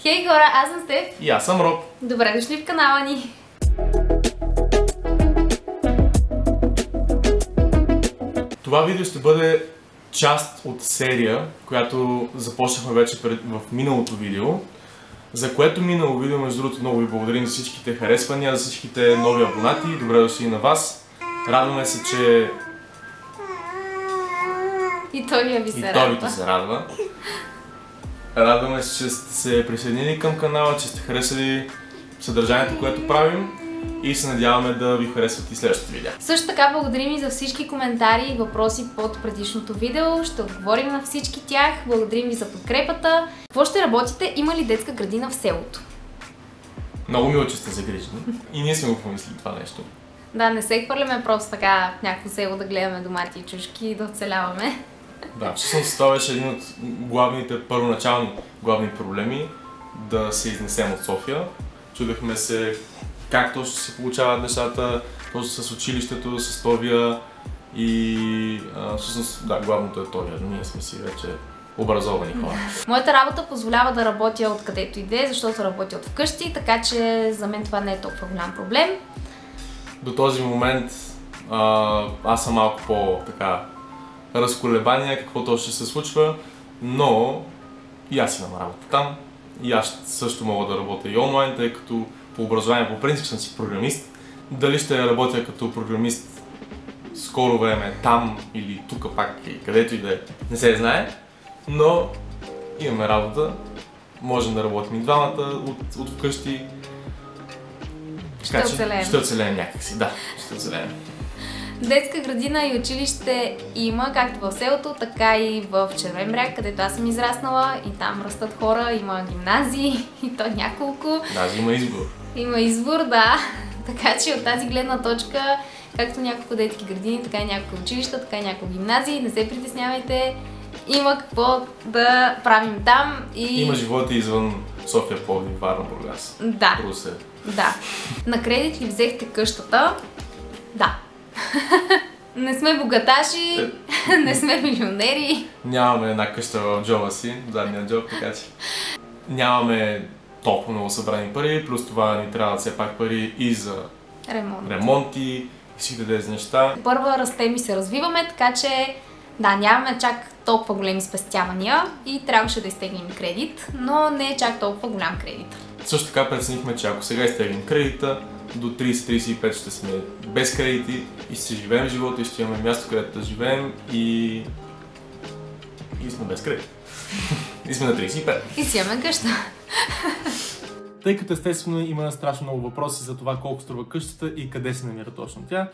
Хей хора, аз съм Стеф. И аз съм Роб. Добре дошли в канала ни. Това видео ще бъде част от серия, която започнахме вече в миналото видео, за което минало видео, между другото, много ви благодарим за всичките харесвания, за всичките нови абонати. Добре дошли на вас. Радваме се, че... И той ви се радва. И той се радва. Радваме се, че сте се присъединили към канала, че сте харесали съдържанието, което правим и се надяваме да ви харесват и следващите видеа. Също така благодарим и за всички коментари и въпроси под предишното видео. Ще отговорим на всички тях. Благодарим ви за подкрепата. Какво ще работите? Има ли детска градина в селото? Много мило, че сте загрижени. И ние сме го помислили това нещо. Да, не се хвърляме просто така в някакво село да гледаме домати и чушки и да оцеляваме. Да, всъщност това беше един от главните, първоначални главни проблеми да се изнесем от София. Чудехме се как точно се получават нещата, точно с училището, с Товия и всъщност да, главното е Товия. Ние сме си вече образовани хора. Моята работа позволява да работя откъдето иде, защото работя от вкъщи, така че за мен това не е толкова голям проблем. До този момент аз съм малко по-така разколебания какво точно ще се случва, но и аз имам работа там. И аз също мога да работя и онлайн, тъй като по образование, по принцип съм си програмист. Дали ще работя като програмист скоро време там или тук пак, или където и да е, не се знае, но имаме работа, можем да работим и двамата от вкъщи. Ще оцелеем. Ще оцелеем някакси, да, ще оцелеем. Детска градина и училище има както в селото, така и в Червен бряг, където аз съм израснала и там растат хора, има гимназии и то няколко. Даже има избор. Има избор, да. Така че от тази гледна точка, както няколко детски градини, така и няколко училища, така и няколко гимназии, не се притеснявайте, има какво да правим там и... Има живота извън София, Пловдив, Варна, Бургас. Да. Русе. Да. На кредит ли взехте къщата? Да. Не сме богаташи, не сме милионери. Нямаме една къща в джоба си, в задния джоб, така че нямаме толкова много събрани пари, плюс това ни трябва все пак пари и за ремонти и всички тези неща. Първа растем и се развиваме, така че да, нямаме чак толкова големи спестявания и трябваше да изтеглим кредит, но не е чак толкова голям кредит. Също така преценихме, че ако сега изтеглим кредита, до 30-35 ще сме без кредити и ще живеем живота и ще имаме място, където да живеем и сме без кредит. И сме на 35. И си имаме къща. Тъй като естествено има страшно много въпроси за това колко струва къщата и къде се намира точно тя.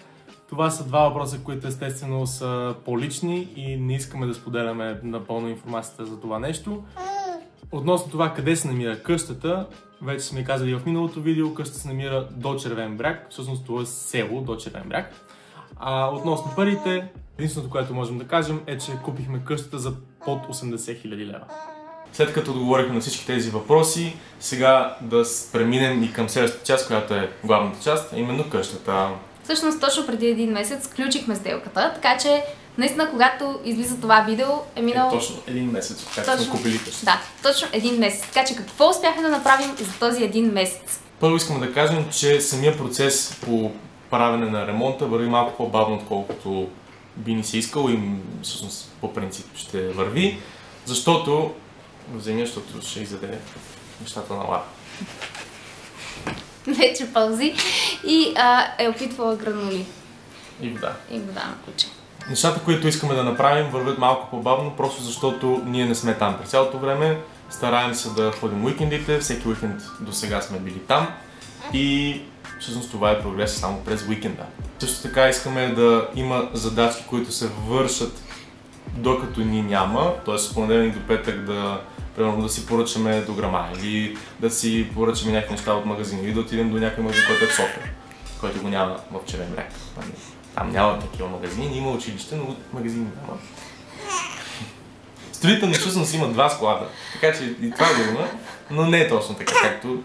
Това са два въпроса, които естествено са по-лични и не искаме да споделяме напълно информацията за това нещо. Относно това къде се намира къщата, вече сме казали в миналото видео, къщата се намира до Червен бряг, всъщност това е село до Червен бряг. Относно парите, единственото, което можем да кажем е, че купихме къщата за под 80 000 лева. След като отговорихме на всички тези въпроси, сега да преминем и към следващата част, която е главната част, а именно къщата. Всъщност точно преди един месец сключихме сделката, така че наистина когато излиза това видео е минало... Точно един месец, както сме купили къщата. Да, точно един месец. Така че какво успяхме да направим за този един месец? Първо искам да кажем, че самия процес по правене на ремонта върви малко по-бавно, отколкото би ни се искало и всъщност по принцип ще върви, защото ще изяде нещата на Лара. Вече пълзи и е опитвала гранули. И вода. И вода на куче. Нещата, които искаме да направим, вървят малко по-бавно, просто защото ние не сме там през цялото време. Стараем се да ходим уикендите, всеки уикенд до сега сме били там и всъщност това е прогрес само през уикенда. Също така искаме да има задачи, които се вършат докато ни няма, т.е. от понеделник до петък примерно да си поръчаме дограма или да си поръчаме някакви неща от магазин или да отидем до някой магазин, който е в София, който го няма в Червен бряг. Там няма такива магазини, има училище, но магазини няма. Строителни всъщност има два склада, така че и това го има, но не е точно така, както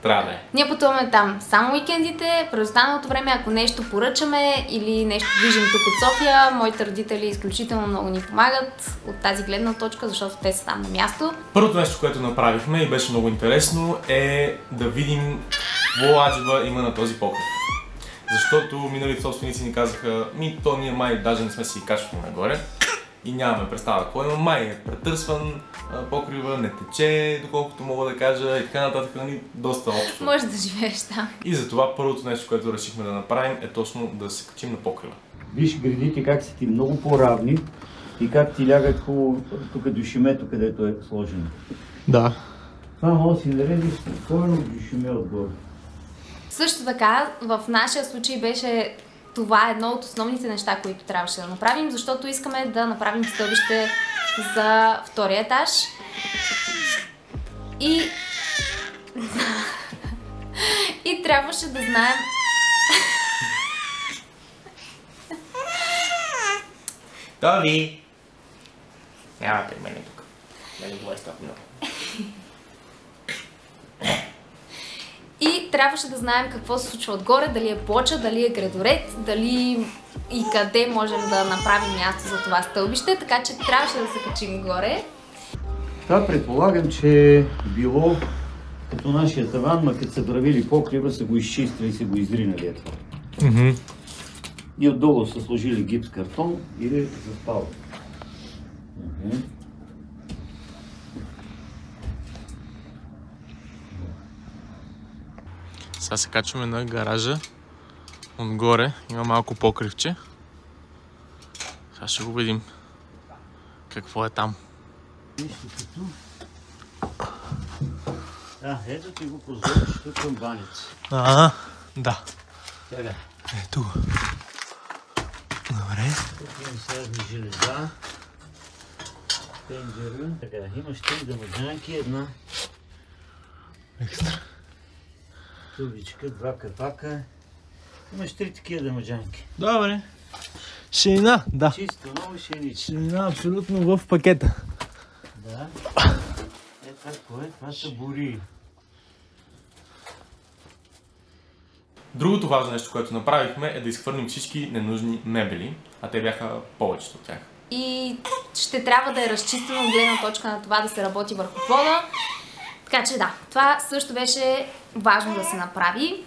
Трябва да е. Ние пътуваме там само уикендите, през останалото време, ако нещо поръчаме или нещо движим тук от София, моите родители изключително много ни помагат от тази гледна точка, защото те са там на място. Първото нещо, което направихме и беше много интересно, е да видим какво аджеба има на този покрив. Защото миналите собственици ни казаха, то ние май даже не сме си качвали нагоре и нямаме представа какво има. Май е претърсван покрива, не тече, доколкото мога да кажа и така нататък, доста общо. Може да живееш там. И затова първото нещо, което решихме да направим, е точно да се качим на покрива. Виж гредите как са ти много по-равни и как ти лягат хубаво тук дюшемето, където е сложено. Да. Това може да си наредиш спокойно дюшеме отгоре. Също така, в нашия случай беше това едно от основните неща, които трябваше да направим, защото искаме да направим стълбище за втория етаж. И трябваше да знаем... Томи! Няма при мен тук. Дали го е много. И трябваше да знаем какво се случва отгоре, дали е плоча, дали е гредоред, дали и къде можем да направим място за това стълбище, така че трябваше да се качим горе. Това предполагам, че е било като нашия таван, ма като са правили покрива, са го изчистили и са го изринали. И отдолу са сложили гипс картон и е заспал. Сега се качваме на гаража. Отгоре има малко покривче. Сега ще го видим какво е там. Ето ти го прозориш тук към баница. Да. Сега. Ето. Добре. Тук имам сразни железа. Тенджера. Така, имаш 3 дамаджанки, една Екстра. тубичка, 2 капака. Имаш 3 такива дамаджанки. Добре. Шейна, да. Чисто, много шейнички. Шейна абсолютно в пакета. Да. Какво е? Това са бури. Другото важно нещо, което направихме, е да изхвърлим всички ненужни мебели, а те бяха повечето от тях. И ще трябва да е разчистено от гледна точка на това да се работи върху пода. Така че да, това също беше важно да се направи.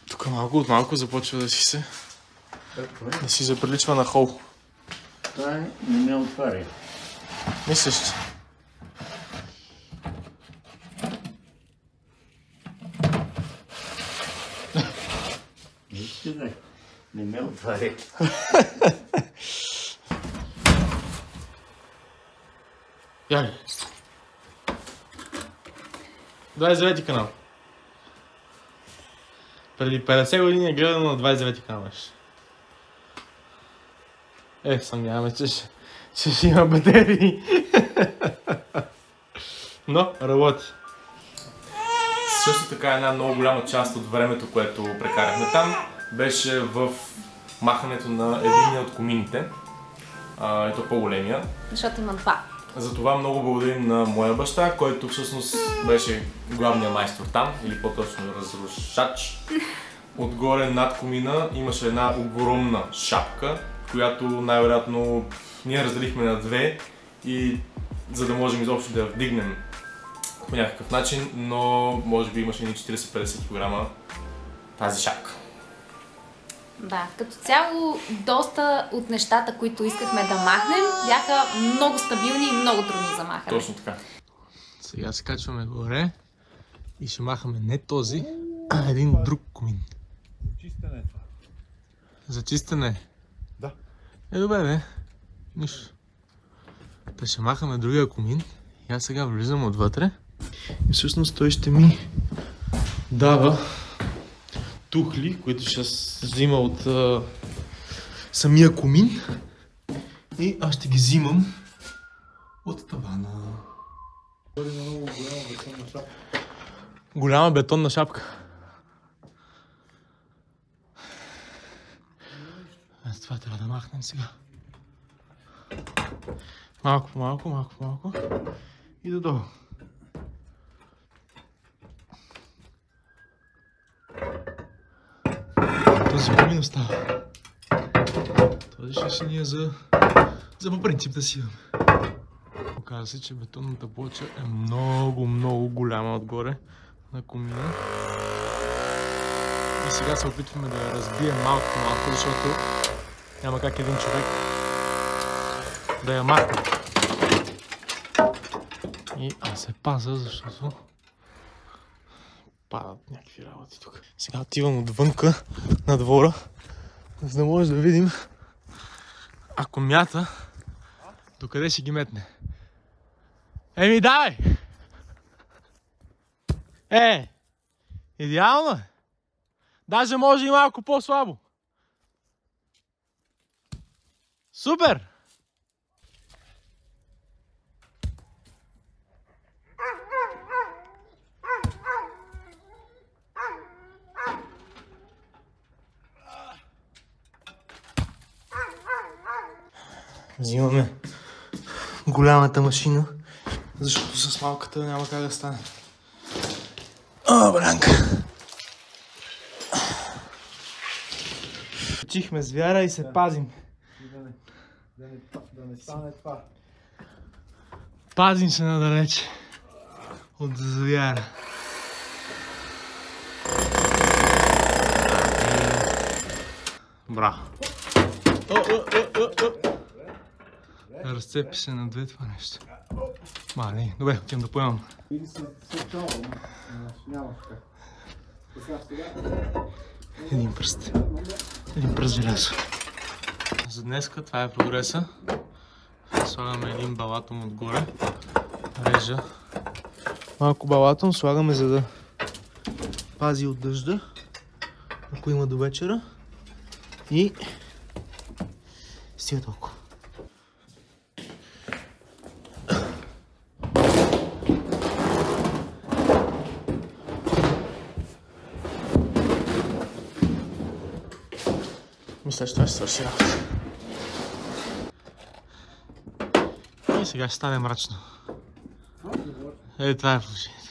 Тук малко от малко започва да си заприличва на хол. Това е, не ме отваря. Мислиш, че? Вижте, да. Не ме отваря. 29 канал. Преди 50 години е гледано на 29 канал. Съмняваме, че ще има батерии. Но работи. Също така една много голяма част от времето, което прекарахме там, беше в махането на единия от комините. И то по-големия. Защото има два. Затова много благодарим на моя баща, който всъщност беше главният майстор там, или по-точно разрушач. Отгоре над комина имаше една огромна шапка, която най-вероятно ние разделихме на две, и за да можем изобщо да я вдигнем по някакъв начин, но може би имаше ни 40-50 кг тази шапка. Да, като цяло доста от нещата, които искахме да махнем, бяха много стабилни и много трудни за махане. Точно така. Сега се качваме горе и ще махаме не този, а един друг комин. Чистене е това. За чистене? Да. Добре, бе. Нищо. Та ще махаме другия комин и аз сега влизам отвътре. И всъщност той ще ми дава тухли, които ще взима от самия комин, и аз ще ги взимам от тавана. Голяма бетонна шапка. Това трябва да махнем сега. Малко по малко и додолу. този помин остава. Този ще ни е за по принцип да си имаме. Оказва се, че бетонната плоча е много голяма отгоре на комина. И сега се опитваме да я разбием малко, защото няма как един човек да я махне. И аз се пазя, защото падат някакви работи тук. Сега отивам отвънка на двора, за да може да видим ако мята докъде ще ги метне. Еми давай! Идеално е! Даже може и малко по-слабо. Супер! Взимаме голямата машина, защото с малката няма как да стане. О, бранка! Учихме звяра и се пазим. Да не стане това. Пазим се надалече от звяра. Браво! Разцепи се на две това нещо. Мале, добре, отивам да поемам. Един пръст желязо. За днеска това е прогреса. Слагаме един балатум отгоре. Режа малко балатум, слагаме за да пази от дъжда, ако има до вечера. И стига толкова. Мисля, че това ще свърши работа. И сега ще стане мрачно. Това е положението.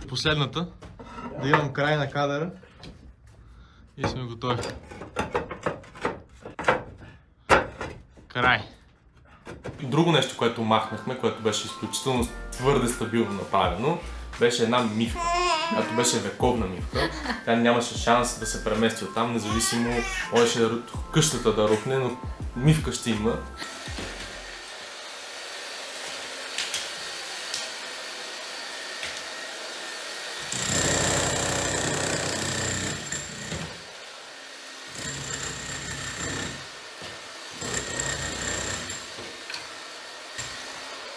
Последната, да имам край на кадъра и сме готови. Край. Друго нещо, което махнахме, което беше изключително твърде стабилно направено, беше една мивка. Която беше вековна мивка. Тя нямаше шанс да се премести оттам, независимо можеше къщата да рухне, но мивка ще има.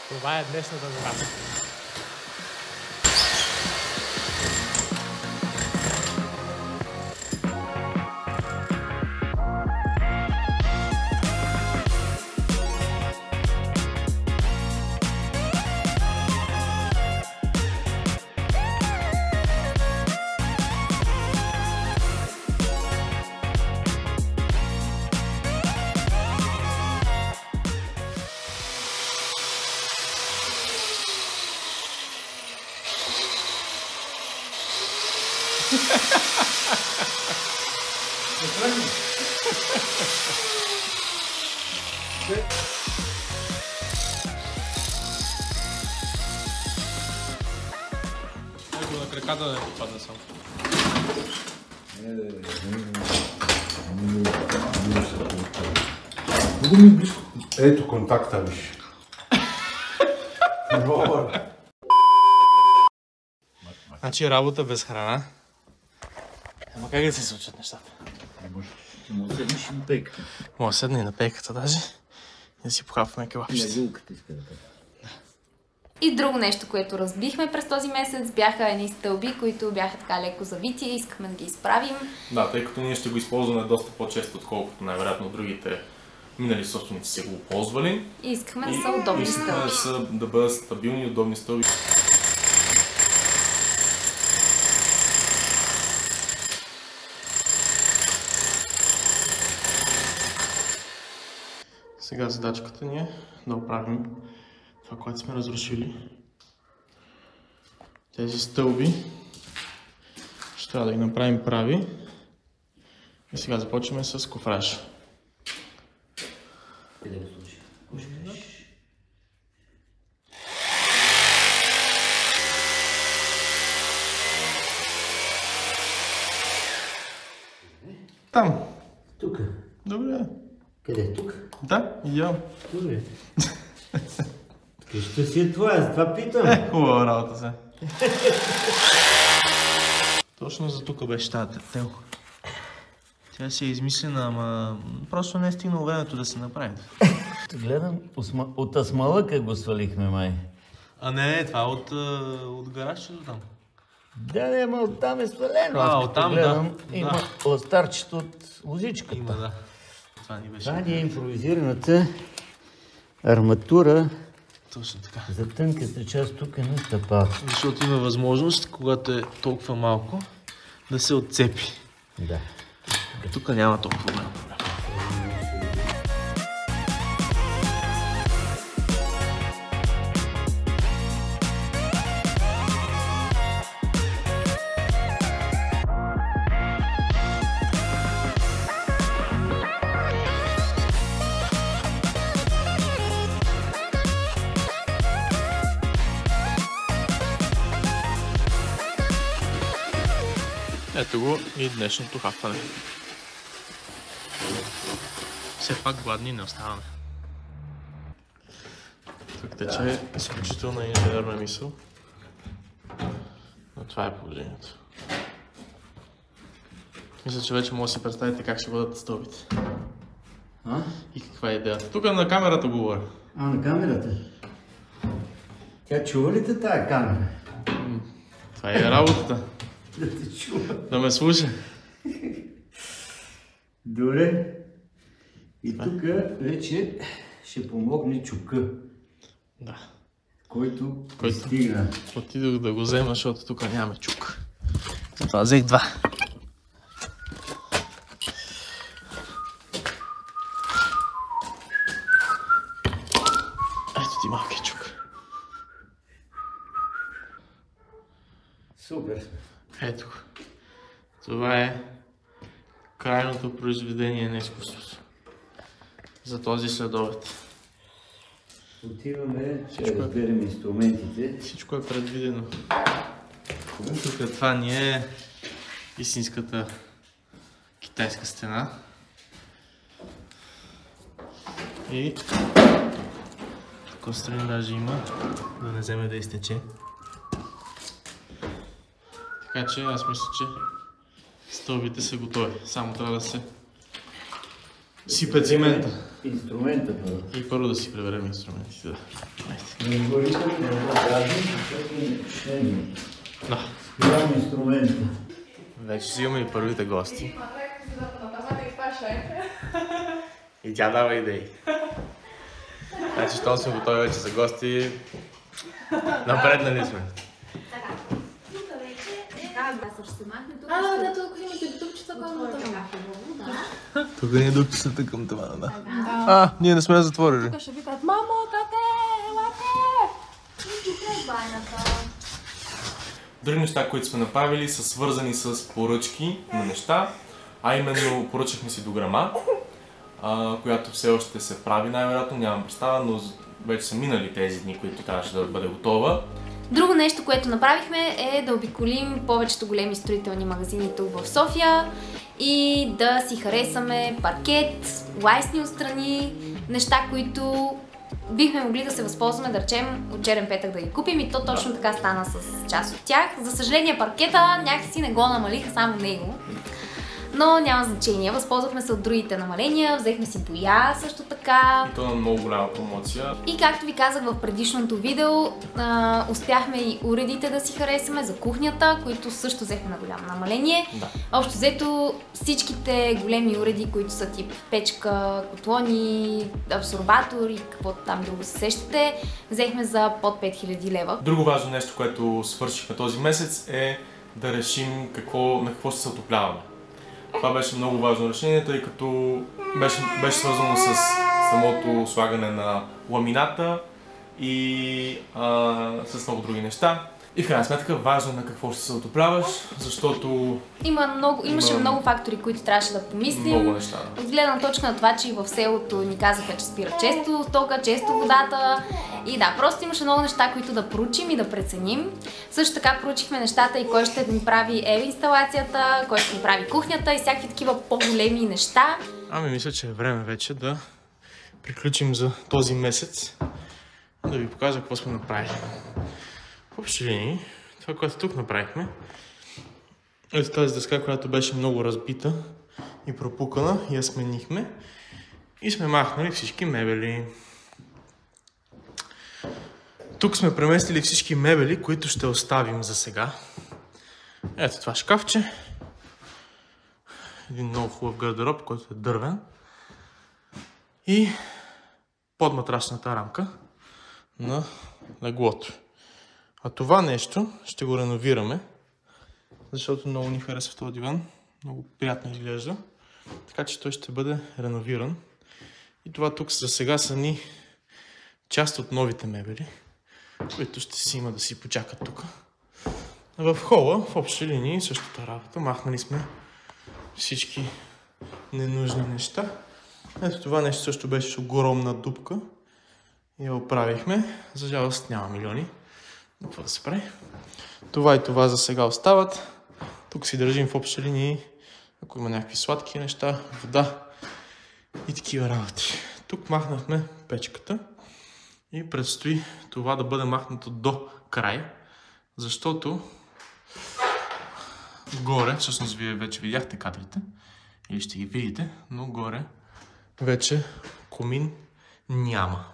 Това е днешната задача. Ето на краката да не попадне само. Много ми близко. Ето контакта, виж. Значи работа без храна. Ама как да се случат нещата? Ти му седнеш и на пейката. Мога да седна и на пейката даже. И да си похапваме кебапчета. Вилката иска да кажа. И друго нещо, което разбихме през този месец, бяха едни стълби, които бяха така леко завити и искахме да ги изправим. Да, тъй като ние ще го използваме доста по-често, отколкото най-вероятно другите минали собственици са го ползвали. И искахме да са удобни стълби. Искахме да бъдат стабилни и удобни стълби. Сега задачката ни е да оправим това, което сме разрушили. Тези стълби ще трябва да ги направим прави. И сега започваме с кофраж. Къде го слушай? Там. Тук. Добре. Къде? Тук? Да, идеално. Добре. Къща си е твоя, затова питам. Хубава работа се. Точно за тук беше тази тел. Тя си е измислена, ама просто не е стигнало времето да се направи. Гледам, от асмалъка го свалихме, май. А не, това е от гаражчето там. Да, ама оттам е свалено. А, оттам, гледам, да. има ластарчето от лозичката. Има, да. Това ни беше. Това ни е импровизираната арматура Точно така. за тънката част тук на стъпалата. Защото има възможност, когато е толкова малко, да се отцепи. Да. Тук няма толкова голям проблем. Ето го и днешното хапване. Все пак гладни не оставаме. Тук тече изключителна инженерна мисъл. Но това е положението. Мисля, че вече може да си представите как ще бъдат стълбите. А? И каква е идеята. Тук на камерата говоря. А, на камерата? Тя чува ли те тая камера? Това е работата. Да те чува. Да ме слуша. Добре. И тук вече ще помогне чука, Да. който стигна. Отидох да го взема, защото тук нямаме чук. Затова взех два. Ето ти малкият чук. Супер. Ето го. Това е крайното произведение на изкуството. За този следобед. Отиваме, ще разберем инструментите. Всичко е предвидено. Тук това ни е истинската китайска стена. И кострин даже има, да не вземе да изтече. Така че аз мисля, че стълбите са готови. Само трябва да се сипе цимента. Инструмента първо. И първо да си приберем инструментите. Да. Не говорите ли да го кажем, защото не почнем. Да. Спирам инструмента. Вече си имаме и първите гости. И тя дава идеи. Значи, щом сме готови вече за гости, напреднали сме. Да, тук имате дупчета, който да. Тук ни е дупчетата към това, да. А, ние не сме затворили. Тук ще викат, мамо, тате, елате! Други неща, които сме направили, са свързани с поръчки на неща, а именно поръчахме си дограма. която все още се прави най-вероятно, нямам представа, но вече са минали тези дни, които трябваше да бъде готова. Друго нещо, което направихме е да обиколим повечето големи строителни магазини тук в София и да си харесаме паркет, лайсни отстрани, неща, които бихме могли да се възползваме, да речем, от черен петък да ги купим и то точно така стана с част от тях. За съжаление паркета някакси не го намалиха, само него. Но няма значение, възползвахме се от другите намаления, взехме си боя също така. И то на много голяма промоция. И както ви казах в предишното видео, успяхме и уредите да си харесаме за кухнята, които също взехме на голямо намаление. Да. Общо взето всичките големи уреди, които са тип печка, котлони, абсорбатор и каквото там друго се сещате, взехме за под 5000 лева. Друго важно нещо, което свършихме този месец е да решим на какво ще се отопляваме. Това беше много важно решение, тъй като беше свързано с самото слагане на ламината и с много други неща. И в крайна сметка важно е на какво ще се отопляваш, защото имаше много фактори, които трябваше да помислим. Много неща. От гледна точка на това, че и в селото ни казаха, че спира често тока, често водата. И да, просто имаше много неща, които да проучим и да преценим. Също така проучихме нещата и кой ще ни прави инсталацията, кой ще ни прави кухнята и всякакви такива по-големи неща. Ами мисля, че е време вече да приключим за този месец, да ви покажа какво сме направили. В общи линии, това, което тук направихме, ето тази дъска, която беше много разбита и пропукана, я сменихме и сме махнали всички мебели. Тук сме преместили всички мебели, които ще оставим за сега. Ето това шкафче. Един много хубав гардероб, който е дървен. И подматрасната рамка на леглото. А това нещо ще го реновираме, защото много ни харесва този диван. Много приятно изглежда. Така че той ще бъде реновиран. И това тук за сега са ни част от новите мебели, които ще си има да си почакат тук. В хола, в общи линии, същата работа. Махнали сме всички ненужни неща. Ето това нещо също беше огромна дупка. И я оправихме. За жалост няма милиони. Но какво да се прави? Това и това за сега остават. Тук си държим в общи линии, ако има някакви сладки неща, вода и такива работи. Тук махнахме печката и предстои това да бъде махнато до край, защото горе, всъщност вие вече видяхте кадрите или ще ги видите, но горе вече комин няма.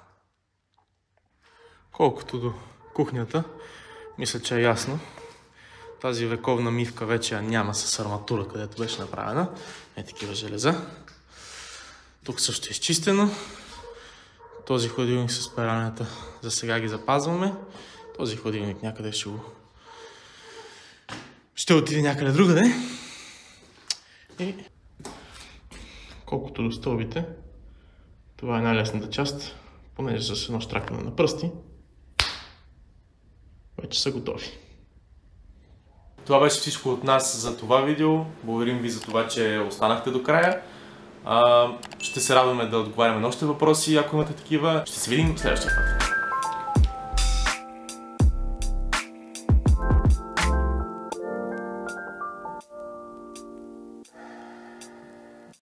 Колкото до кухнята, мисля, че е ясно. Тази вековна мивка вече я няма с арматура, където беше направена. Е такива железа. Тук също е изчистено. Този хладилник с пералнята за сега ги запазваме. Този хладилник някъде ще отиде някъде другаде. И колкото до стълбите, това е най-лесната част, понеже с едно щракване на пръсти вече са готови. Това беше всичко от нас за това видео. Благодарим ви за това, че останахте до края. Ще се радваме да отговаряме на още въпроси, ако имате такива. Ще се видим в следващия път.